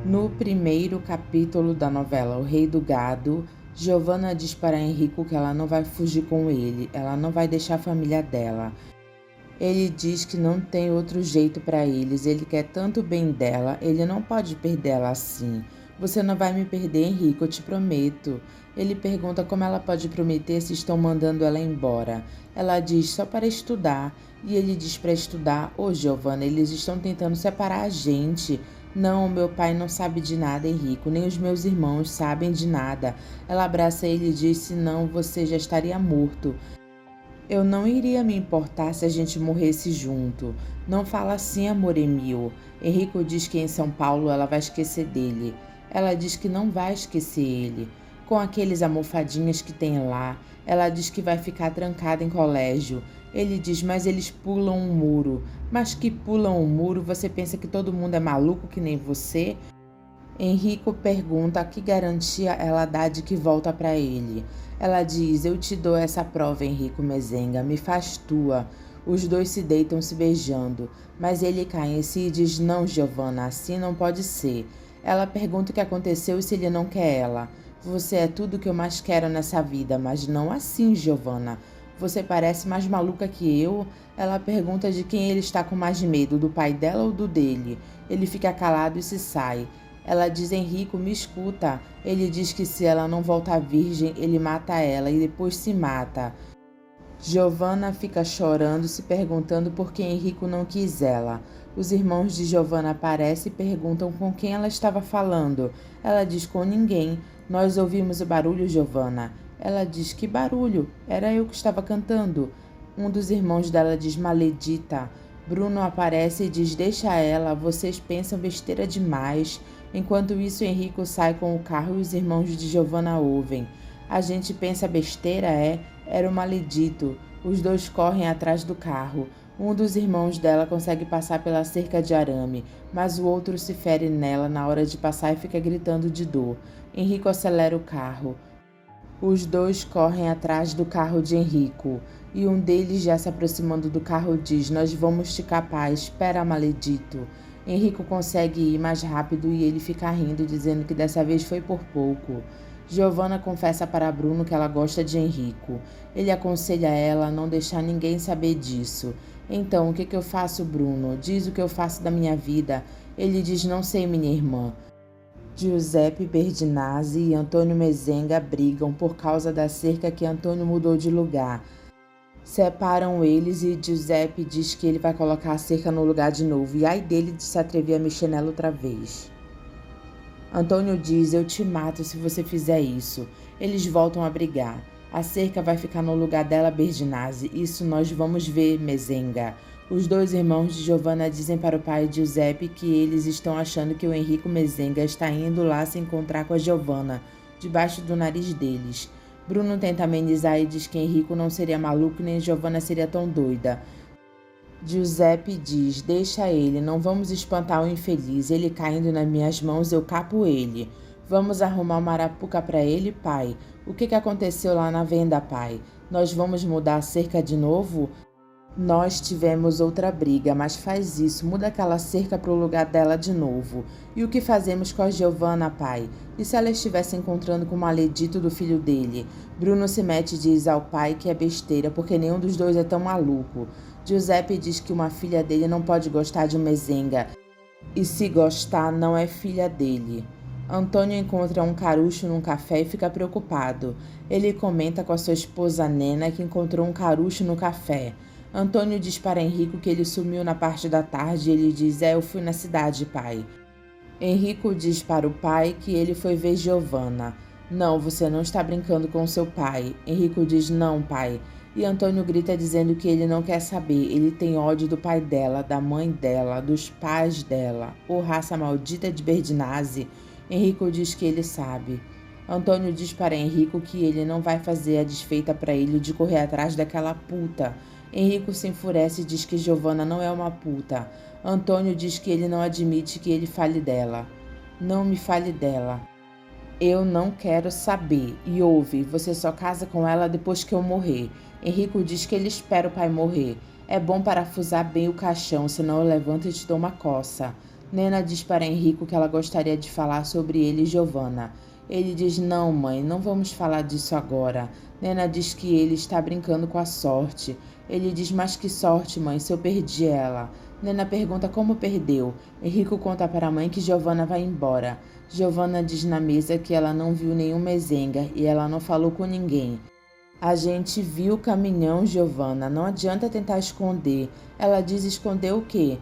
No primeiro capítulo da novela O Rei do Gado, Giovanna diz para Henrico que ela não vai fugir com ele, ela não vai deixar a família dela. Ele diz que não tem outro jeito para eles, ele quer tanto o bem dela, ele não pode perdê-la assim. Você não vai me perder, Henrico, eu te prometo. Ele pergunta como ela pode prometer se estão mandando ela embora. Ela diz só para estudar. E ele diz para estudar: Ô Giovanna, eles estão tentando separar a gente. Não, meu pai não sabe de nada, Henrico, nem os meus irmãos sabem de nada. Ela abraça ele e diz: senão você já estaria morto. Eu não iria me importar se a gente morresse junto. Não fala assim, amor Emil. Henrico diz que em São Paulo ela vai esquecer dele. Ela diz que não vai esquecer ele. Com aqueles almofadinhas que tem lá, ela diz que vai ficar trancada em colégio. Ele diz, mas eles pulam um muro. Mas que pulam um muro? Você pensa que todo mundo é maluco que nem você? Henrico pergunta que garantia ela dá de que volta para ele. Ela diz: eu te dou essa prova, Henrico Mezenga, me faz tua. Os dois se deitam se beijando, mas ele cai em si e diz: não, Giovanna, assim não pode ser. Ela pergunta o que aconteceu e se ele não quer ela. Você é tudo que eu mais quero nessa vida, mas não assim, Giovanna. Você parece mais maluca que eu. Ela pergunta de quem ele está com mais medo, do pai dela ou do dele. Ele fica calado e se sai. Ela diz: Henrico, me escuta. Ele diz que se ela não voltar virgem, ele mata ela e depois se mata. Giovanna fica chorando, se perguntando por que Henrico não quis ela. Os irmãos de Giovanna aparecem e perguntam com quem ela estava falando. Ela diz: com ninguém. Nós ouvimos o barulho, Giovanna. Ela diz: que barulho? Era eu que estava cantando. Um dos irmãos dela diz: maledita. Bruno aparece e diz: deixa ela, vocês pensam besteira demais. Enquanto isso, Henrico sai com o carro e os irmãos de Giovanna ouvem. A gente pensa besteira, é? Era o maledito. Os dois correm atrás do carro. Um dos irmãos dela consegue passar pela cerca de arame, mas o outro se fere nela na hora de passar e fica gritando de dor. Henrico acelera o carro. Os dois correm atrás do carro de Henrico, e um deles, já se aproximando do carro, diz: nós vamos te capar, espera, maledito. Henrico consegue ir mais rápido e ele fica rindo, dizendo que dessa vez foi por pouco. Giovanna confessa para Bruno que ela gosta de Henrico. Ele aconselha ela a não deixar ninguém saber disso. Então, o que eu faço, Bruno? Diz o que eu faço da minha vida. Ele diz: não sei, minha irmã. Giuseppe Berdinazzi e Antônio Mezenga brigam por causa da cerca que Antônio mudou de lugar. Separam eles e Giuseppe diz que ele vai colocar a cerca no lugar de novo, e ai dele de se atrever a mexer nela outra vez. Antônio diz: eu te mato se você fizer isso. Eles voltam a brigar. A cerca vai ficar no lugar dela, Berdinazzi. Isso nós vamos ver, Mezenga. Os dois irmãos de Giovanna dizem para o pai Giuseppe que eles estão achando que o Henrico Mezenga está indo lá se encontrar com a Giovanna, debaixo do nariz deles. Bruno tenta amenizar e diz que Henrico não seria maluco nem Giovanna seria tão doida. Giuseppe diz: deixa ele, não vamos espantar o infeliz. Ele caindo nas minhas mãos, eu capo ele. Vamos arrumar uma arapuca para ele, pai. O que aconteceu lá na venda, pai? Nós vamos mudar a cerca de novo? Nós tivemos outra briga, mas faz isso, muda aquela cerca para o lugar dela de novo. E o que fazemos com a Giovanna, pai? E se ela estivesse encontrando com o maledito do filho dele? Bruno se mete e diz ao pai que é besteira, porque nenhum dos dois é tão maluco. Giuseppe diz que uma filha dele não pode gostar de um Mezenga, e se gostar, não é filha dele. Antônio encontra um carucho num café e fica preocupado. Ele comenta com a sua esposa Nena que encontrou um carucho no café. Antônio diz para Henrico que ele sumiu na parte da tarde e ele diz: eu fui na cidade, pai. Henrico diz para o pai que ele foi ver Giovanna. Não, você não está brincando com seu pai. Henrico diz: não, pai. E Antônio grita dizendo que ele não quer saber. Ele tem ódio do pai dela, da mãe dela, dos pais dela. Ô raça maldita de Berdinazzi. Henrico diz que ele sabe. Antônio diz para Henrico que ele não vai fazer a desfeita para ele de correr atrás daquela puta. Henrico se enfurece e diz que Giovanna não é uma puta. Antônio diz que ele não admite que ele fale dela. Não me fale dela. Eu não quero saber. E ouve, você só casa com ela depois que eu morrer. Henrico diz que ele espera o pai morrer. É bom parafusar bem o caixão, senão eu levanto e te dou uma coça. Nena diz para Henrico que ela gostaria de falar sobre ele e Giovanna. Ele diz: não, mãe, não vamos falar disso agora. Nena diz que ele está brincando com a sorte. Ele diz: mas que sorte, mãe, se eu perdi ela? Nena pergunta como perdeu. Henrico conta para a mãe que Giovanna vai embora. Giovanna diz na mesa que ela não viu nenhum mezenga e ela não falou com ninguém. A gente viu o caminhão, Giovanna, não adianta tentar esconder. Ela diz: esconder o quê?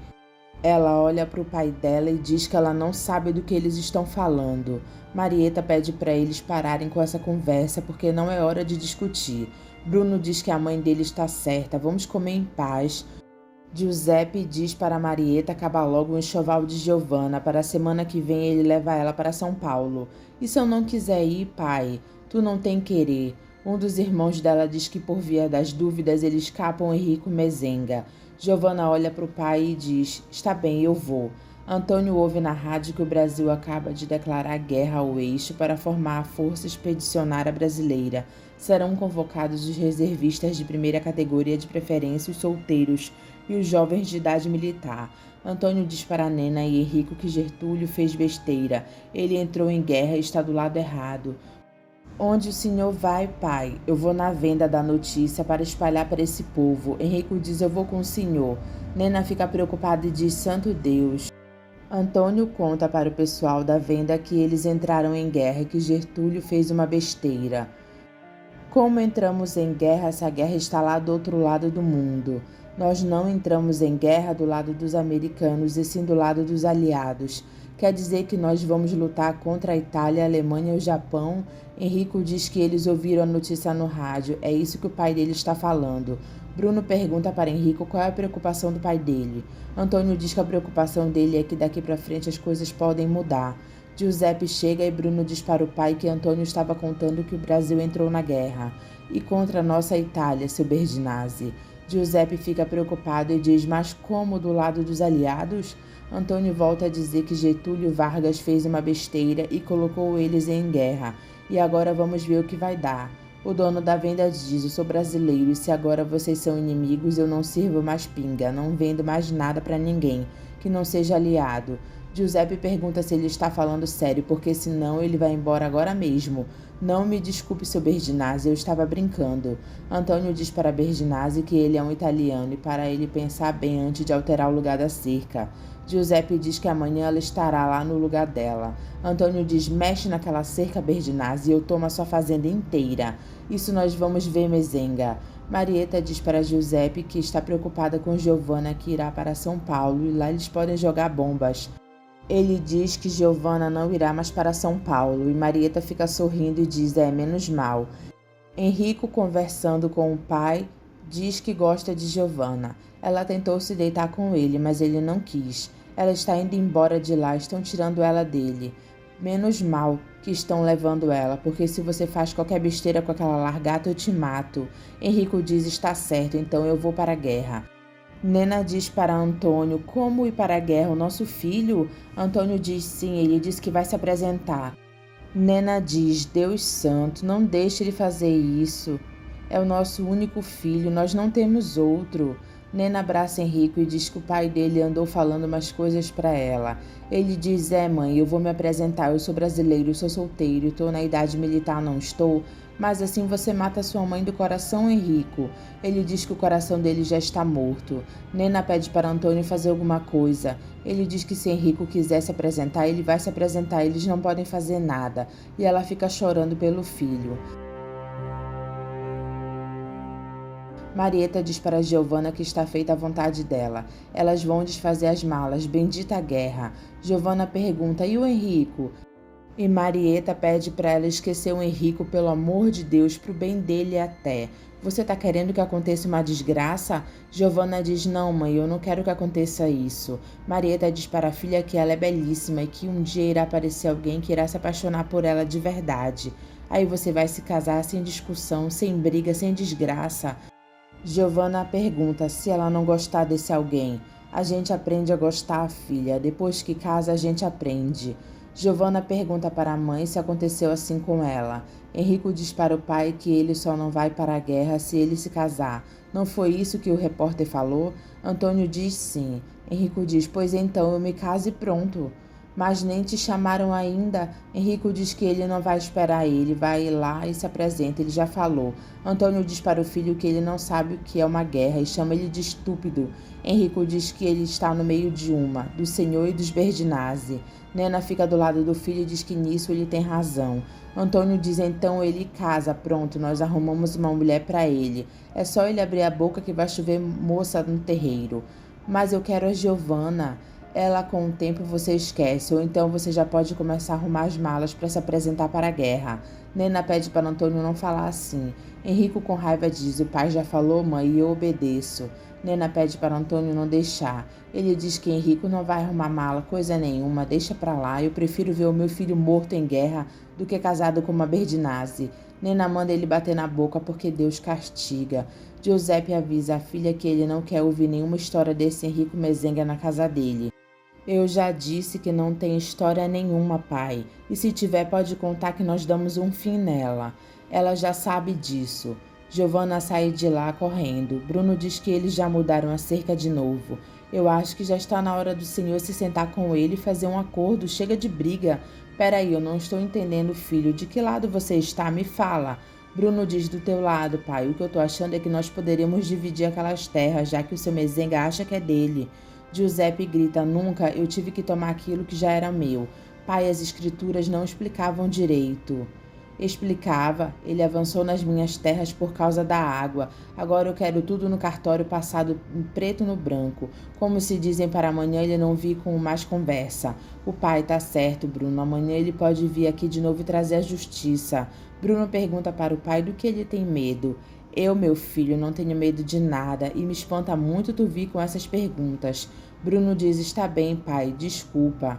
Ela olha para o pai dela e diz que ela não sabe do que eles estão falando. Marieta pede para eles pararem com essa conversa porque não é hora de discutir. Bruno diz que a mãe dele está certa, vamos comer em paz. Giuseppe diz para Marieta acabar logo o enxoval de Giovanna, para a semana que vem ele leva ela para São Paulo. E se eu não quiser ir, pai? Tu não tem querer. Um dos irmãos dela diz que por via das dúvidas eles escapam Henrico Mezenga. Giovanna olha para o pai e diz: está bem, eu vou. Antônio ouve na rádio que o Brasil acaba de declarar guerra ao eixo para formar a Força Expedicionária Brasileira. Serão convocados os reservistas de primeira categoria, de preferência os solteiros e os jovens de idade militar. Antônio diz para Nena e Henrico que Getúlio fez besteira. Ele entrou em guerra e está do lado errado. Onde o senhor vai, pai? Eu vou na venda da notícia para espalhar para esse povo. Henrico diz: eu vou com o senhor. Nena fica preocupada e diz: santo Deus. Antônio conta para o pessoal da venda que eles entraram em guerra e que Getúlio fez uma besteira. Como entramos em guerra, essa guerra está lá do outro lado do mundo. Nós não entramos em guerra do lado dos americanos e sim do lado dos aliados. Quer dizer que nós vamos lutar contra a Itália, a Alemanha e o Japão? Henrico diz que eles ouviram a notícia no rádio. É isso que o pai dele está falando. Bruno pergunta para Henrico qual é a preocupação do pai dele. Antônio diz que a preocupação dele é que daqui para frente as coisas podem mudar. Giuseppe chega e Bruno diz para o pai que Antônio estava contando que o Brasil entrou na guerra. E contra a nossa Itália, seu Berdinazzi. Giuseppe fica preocupado e diz: mas como do lado dos aliados? Antônio volta a dizer que Getúlio Vargas fez uma besteira e colocou eles em guerra. E agora vamos ver o que vai dar. O dono da venda diz: eu sou brasileiro e se agora vocês são inimigos, eu não sirvo mais pinga, não vendo mais nada para ninguém, que não seja aliado. Giuseppe pergunta se ele está falando sério, porque senão ele vai embora agora mesmo. Não me desculpe, seu Berdinazzi, eu estava brincando. Antônio diz para Berdinazzi que ele é um italiano e para ele pensar bem antes de alterar o lugar da cerca. Giuseppe diz que amanhã ela estará lá no lugar dela. Antônio diz: mexe naquela cerca, Berdinazzi, e eu tomo a sua fazenda inteira. Isso nós vamos ver, Mezenga. Marieta diz para Giuseppe que está preocupada com Giovanna, que irá para São Paulo e lá eles podem jogar bombas. Ele diz que Giovanna não irá mais para São Paulo e Marieta fica sorrindo e diz: é, menos mal. Henrico, conversando com o pai, diz que gosta de Giovanna. Ela tentou se deitar com ele, mas ele não quis. Ela está indo embora de lá, estão tirando ela dele. Menos mal que estão levando ela, porque se você faz qualquer besteira com aquela largata, eu te mato. Henrico diz: está certo, então eu vou para a guerra. Nena diz para Antônio: como ir para a guerra, o nosso filho? Antônio diz sim, ele diz que vai se apresentar. Nena diz: Deus santo, não deixe ele fazer isso. É o nosso único filho, nós não temos outro. Nena abraça Henrico e diz que o pai dele andou falando umas coisas para ela. Ele diz: é, mãe, eu vou me apresentar, eu sou brasileiro, sou solteiro, estou na idade militar, não estou? Mas assim você mata sua mãe do coração, Henrico. Ele diz que o coração dele já está morto. Nena pede para Antônio fazer alguma coisa. Ele diz que se Henrico quiser se apresentar, ele vai se apresentar, eles não podem fazer nada. E ela fica chorando pelo filho. Marieta diz para Giovanna que está feita a vontade dela. Elas vão desfazer as malas. Bendita guerra. Giovanna pergunta: e o Henrico? E Marieta pede para ela esquecer o Henrico, pelo amor de Deus, pro bem dele até. Você tá querendo que aconteça uma desgraça? Giovanna diz: não, mãe, eu não quero que aconteça isso. Marieta diz para a filha que ela é belíssima e que um dia irá aparecer alguém que irá se apaixonar por ela de verdade. Aí você vai se casar sem discussão, sem briga, sem desgraça. Giovanna pergunta se ela não gostar desse alguém. A gente aprende a gostar, filha. Depois que casa, a gente aprende. Giovanna pergunta para a mãe se aconteceu assim com ela. Enrico diz para o pai que ele só não vai para a guerra se ele se casar. Não foi isso que o repórter falou? Antônio diz sim. Enrico diz, pois então eu me caso e pronto. Mas nem te chamaram ainda. Enrico diz que ele não vai esperar ele, vai lá e se apresenta, ele já falou. Antônio diz para o filho que ele não sabe o que é uma guerra e chama ele de estúpido. Enrico diz que ele está no meio de uma, do Senhor e dos Berdinazzi. Nena fica do lado do filho e diz que nisso ele tem razão. Antônio diz então ele casa, pronto, nós arrumamos uma mulher para ele. É só ele abrir a boca que vai chover moça no terreiro. Mas eu quero a Giovanna. Ela com o tempo você esquece, ou então você já pode começar a arrumar as malas para se apresentar para a guerra. Nena pede para Antônio não falar assim. Henrico com raiva diz, o pai já falou, mãe, e eu obedeço. Nena pede para Antônio não deixar. Ele diz que Henrico não vai arrumar mala, coisa nenhuma, deixa pra lá, eu prefiro ver o meu filho morto em guerra do que casado com uma Berdinazzi. Nena manda ele bater na boca porque Deus castiga. Giuseppe avisa a filha que ele não quer ouvir nenhuma história desse Henrico Mezenga na casa dele. Eu já disse que não tem história nenhuma, pai. E se tiver, pode contar que nós damos um fim nela. Ela já sabe disso. Giovanna sai de lá correndo. Bruno diz que eles já mudaram a cerca de novo. Eu acho que já está na hora do senhor se sentar com ele e fazer um acordo. Chega de briga. Peraí, eu não estou entendendo, filho. De que lado você está? Me fala. Bruno diz do teu lado, pai. O que eu tô achando é que nós poderíamos dividir aquelas terras, já que o seu Mezenga acha que é dele. Giuseppe grita, nunca, eu tive que tomar aquilo que já era meu. Pai, as escrituras não explicavam direito. Explicava, ele avançou nas minhas terras por causa da água. Agora eu quero tudo no cartório passado em preto no branco. Como se dizem para amanhã ele não vir com mais conversa. O pai tá certo, Bruno. Amanhã ele pode vir aqui de novo e trazer a justiça. Bruno pergunta para o pai do que ele tem medo. Eu, meu filho, não tenho medo de nada e me espanta muito tu vir com essas perguntas. Bruno diz, está bem, pai, desculpa.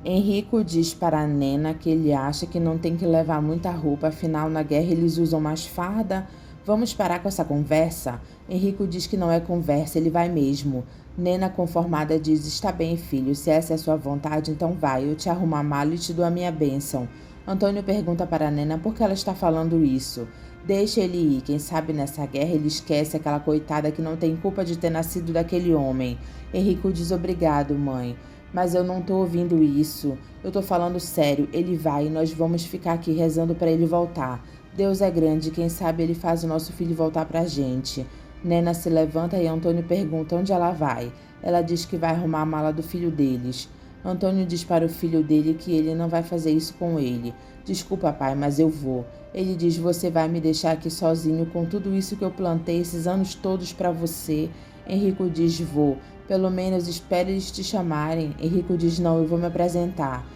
Enrico diz para a Nena que ele acha que não tem que levar muita roupa, afinal na guerra eles usam mais farda. Vamos parar com essa conversa? Enrico diz que não é conversa, ele vai mesmo. Nena conformada diz, está bem, filho, se essa é a sua vontade, então vai, eu te arrumo a mala e te dou a minha bênção. Antônio pergunta para a Nena por que ela está falando isso. Deixa ele ir, quem sabe nessa guerra ele esquece aquela coitada que não tem culpa de ter nascido daquele homem. Enrico diz obrigado, mãe. Mas eu não tô ouvindo isso. Eu tô falando sério, ele vai e nós vamos ficar aqui rezando para ele voltar. Deus é grande, quem sabe ele faz o nosso filho voltar pra gente. Nena se levanta e Antônio pergunta onde ela vai. Ela diz que vai arrumar a mala do filho deles. Antônio diz para o filho dele que ele não vai fazer isso com ele. Desculpa, pai, mas eu vou. Ele diz, você vai me deixar aqui sozinho com tudo isso que eu plantei esses anos todos para você. Enrico diz, vou. Pelo menos espere eles te chamarem. Enrico diz, não, eu vou me apresentar.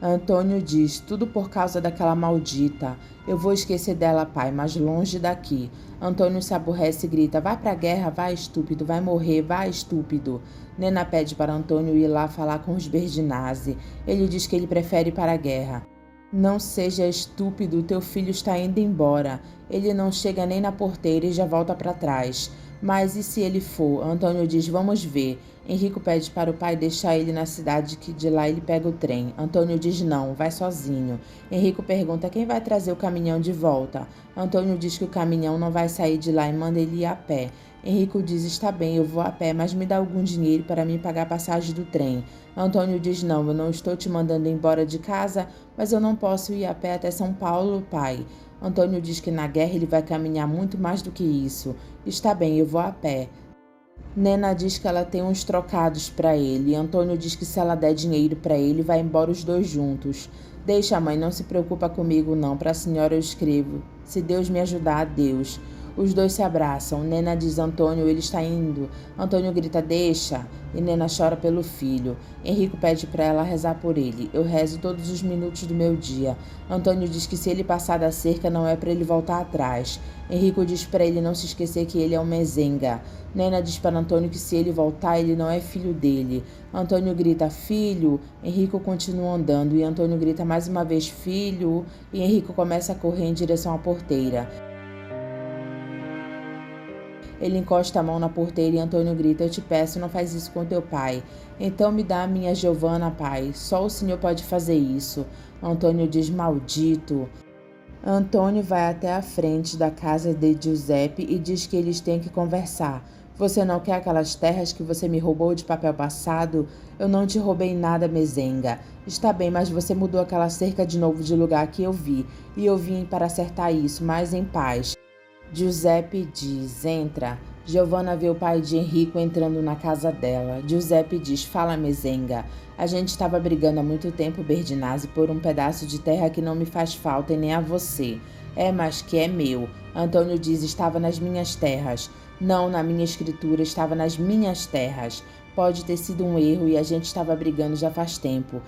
Antônio diz, tudo por causa daquela maldita. Eu vou esquecer dela, pai, mas longe daqui. Antônio se aborrece e grita, vai pra guerra, vai estúpido, vai morrer, vai estúpido. Nena pede para Antônio ir lá falar com os Berdinazzi. Ele diz que ele prefere ir para a guerra. Não seja estúpido, teu filho está indo embora. Ele não chega nem na porteira e já volta para trás. Mas e se ele for? Antônio diz, vamos ver. Henrico pede para o pai deixar ele na cidade que de lá ele pega o trem. Antônio diz não, vai sozinho. Henrico pergunta quem vai trazer o caminhão de volta. Antônio diz que o caminhão não vai sair de lá e manda ele ir a pé. Henrico diz, está bem, eu vou a pé, mas me dá algum dinheiro para mim pagar a passagem do trem. Antônio diz, não, eu não estou te mandando embora de casa, mas eu não posso ir a pé até São Paulo, pai. Antônio diz que na guerra ele vai caminhar muito mais do que isso. Está bem, eu vou a pé. Nena diz que ela tem uns trocados para ele. Antônio diz que se ela der dinheiro para ele, vai embora os dois juntos. Deixa, mãe, não se preocupa comigo não, para a senhora eu escrevo. Se Deus me ajudar, Deus. Os dois se abraçam. Nena diz, Antônio, ele está indo. Antônio grita, deixa. E Nena chora pelo filho. Henrico pede para ela rezar por ele. Eu rezo todos os minutos do meu dia. Antônio diz que se ele passar da cerca, não é para ele voltar atrás. Henrico diz para ele não se esquecer que ele é um mezenga. Nena diz para Antônio que se ele voltar, ele não é filho dele. Antônio grita, filho. Henrico continua andando e Antônio grita mais uma vez, filho. E Henrico começa a correr em direção à porteira. Ele encosta a mão na porteira e Antônio grita: eu te peço, não faz isso com teu pai. Então me dá a minha Giovanna, pai. Só o senhor pode fazer isso. Antônio diz: maldito. Antônio vai até a frente da casa de Giuseppe e diz que eles têm que conversar. Você não quer aquelas terras que você me roubou de papel passado? Eu não te roubei nada, mezenga. Está bem, mas você mudou aquela cerca de novo de lugar que eu vi. E eu vim para acertar isso, mas em paz. Giuseppe diz: entra. Giovanna vê o pai de Enrico entrando na casa dela. Giuseppe diz: fala, mezenga. A gente estava brigando há muito tempo, Berdinazzi, por um pedaço de terra que não me faz falta e nem a você. É, mas que é meu. Antônio diz: estava nas minhas terras. Não, na minha escritura, estava nas minhas terras. Pode ter sido um erro e a gente estava brigando já faz tempo.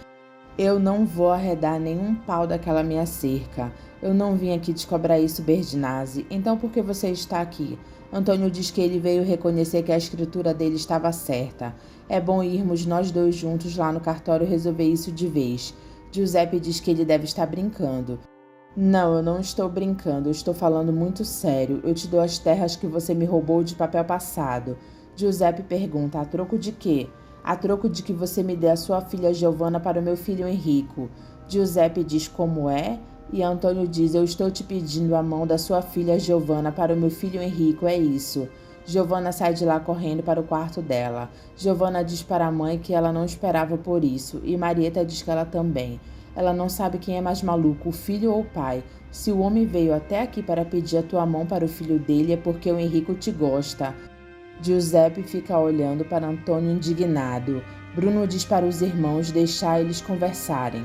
Eu não vou arredar nenhum pau daquela minha cerca. Eu não vim aqui te cobrar isso, Berdinazzi. Então por que você está aqui? Antônio diz que ele veio reconhecer que a escritura dele estava certa. É bom irmos nós dois juntos lá no cartório resolver isso de vez. Giuseppe diz que ele deve estar brincando. Não, eu não estou brincando, eu estou falando muito sério. Eu te dou as terras que você me roubou de papel passado. Giuseppe pergunta: a troco de quê? A troco de que você me dê a sua filha Giovanna para o meu filho Enrico. Giuseppe diz: como é? E Antônio diz: eu estou te pedindo a mão da sua filha Giovanna para o meu filho Enrico, é isso. Giovanna sai de lá correndo para o quarto dela. Giovanna diz para a mãe que ela não esperava por isso, e Marieta diz que ela também. Ela não sabe quem é mais maluco, o filho ou o pai. Se o homem veio até aqui para pedir a tua mão para o filho dele, é porque o Enrico te gosta. Giuseppe fica olhando para Antônio indignado. Bruno diz para os irmãos deixar eles conversarem.